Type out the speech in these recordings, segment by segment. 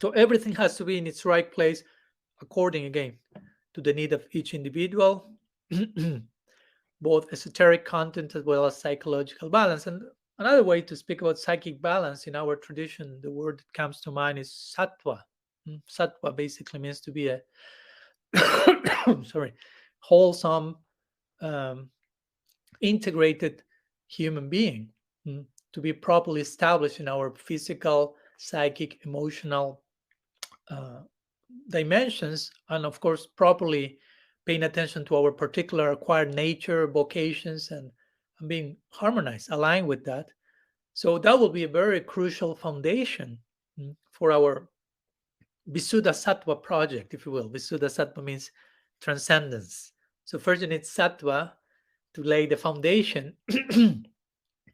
So everything has to be in its right place according, again, to the need of each individual, both esoteric content as well as psychological balance. And another way to speak about psychic balance in our tradition, the word that comes to mind is sattva. Sattva basically means to be a sorry, wholesome, um, integrated human being, to be properly established in our physical, psychic, emotional uh, dimensions, and of course, properly paying attention to our particular acquired nature, vocations, and being harmonized, aligned with that. So that will be a very crucial foundation for our Visuddha Sattva project, if you will. Visuddha Sattva means transcendence. So first you need Sattva to lay the foundation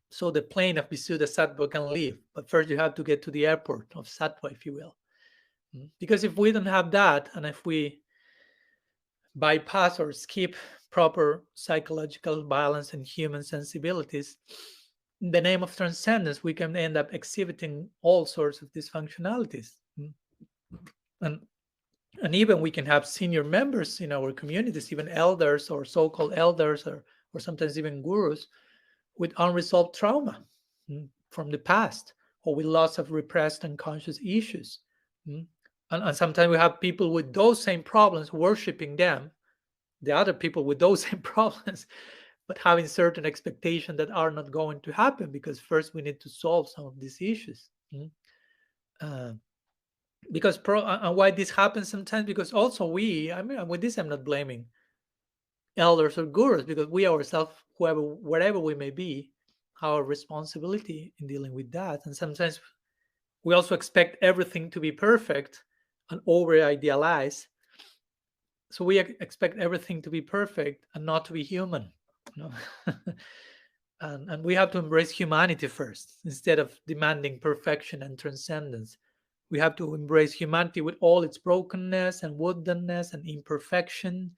so the plane of Visuddha Sattva can leave. But first you have to get to the airport of Sattva, if you will. Because if we don't have that, and if we bypass or skip proper psychological balance and human sensibilities, in the name of transcendence, we can end up exhibiting all sorts of dysfunctionalities. And and even we can have senior members in our communities, even elders or so-called elders, or sometimes even gurus, with unresolved trauma from the past, or with lots of repressed unconscious issues. And sometimes we have people with those same problems worshiping them, the other people with those same problems, but having certain expectations that are not going to happen, because first we need to solve some of these issues. Uh, because and why this happens sometimes, because also I mean, with this I'm not blaming elders or gurus, because we ourselves, wherever we may be, have a responsibility in dealing with that. And sometimes we also expect everything to be perfect and over idealize. So we expect everything to be perfect and not to be human, you know? And we have to embrace humanity first instead of demanding perfection and transcendence. We have to embrace humanity with all its brokenness and woundedness and imperfection,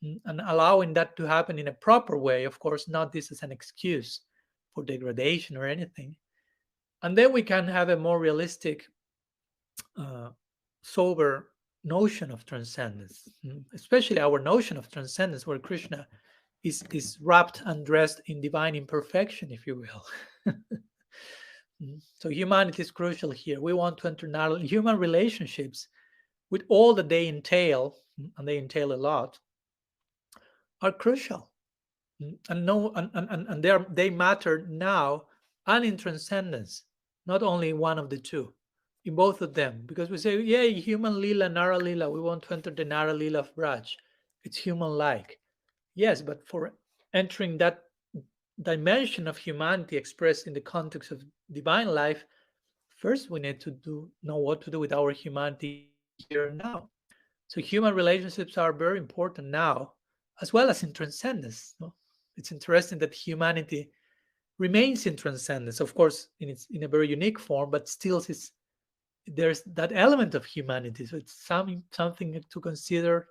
and allowing that to happen in a proper way. Of course, not this as an excuse for degradation or anything. And then we can have a more realistic, uh, sober notion of transcendence, especially our notion of transcendence, where Krishna is wrapped and dressed in divine imperfection, if you will. So humanity is crucial here. We want to enter human relationships with all that they entail, and they entail a lot, are crucial. And no, and they matter now and in transcendence, not only one of the two, in both of them. Because we say, yeah, human lila, nara lila, we want to enter the nara lila of Braj. It's human-like. Yes, but for entering that dimension of humanity expressed in the context of divine life, first we need to know what to do with our humanity here and now. So human relationships are very important now, as well as in transcendence. No? It's interesting that humanity remains in transcendence, of course, in a very unique form, but still there's that element of humanity. So it's something to consider,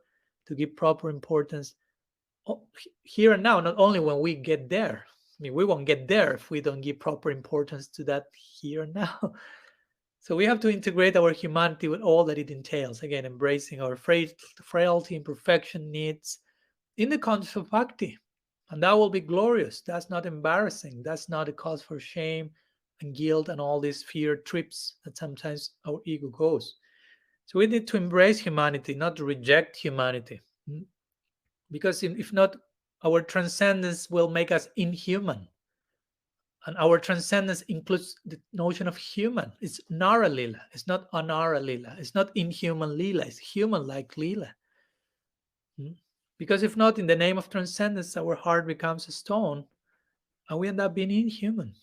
to give proper importance here and now, not only when we get there. I mean, we won't get there if we don't give proper importance to that here and now. So we have to integrate our humanity with all that it entails. Again, embracing our frailty, imperfection, needs in the context of bhakti. And that will be glorious. That's not embarrassing. That's not a cause for shame and guilt and all these fear trips that sometimes our ego goes. So we need to embrace humanity, not to reject humanity. Because if not, our transcendence will make us inhuman. And our transcendence includes the notion of human. It's Nara Lila. It's not Anara Lila. It's not inhuman Lila. It's human-like Lila. Because if not, in the name of transcendence, our heart becomes a stone and we end up being inhuman.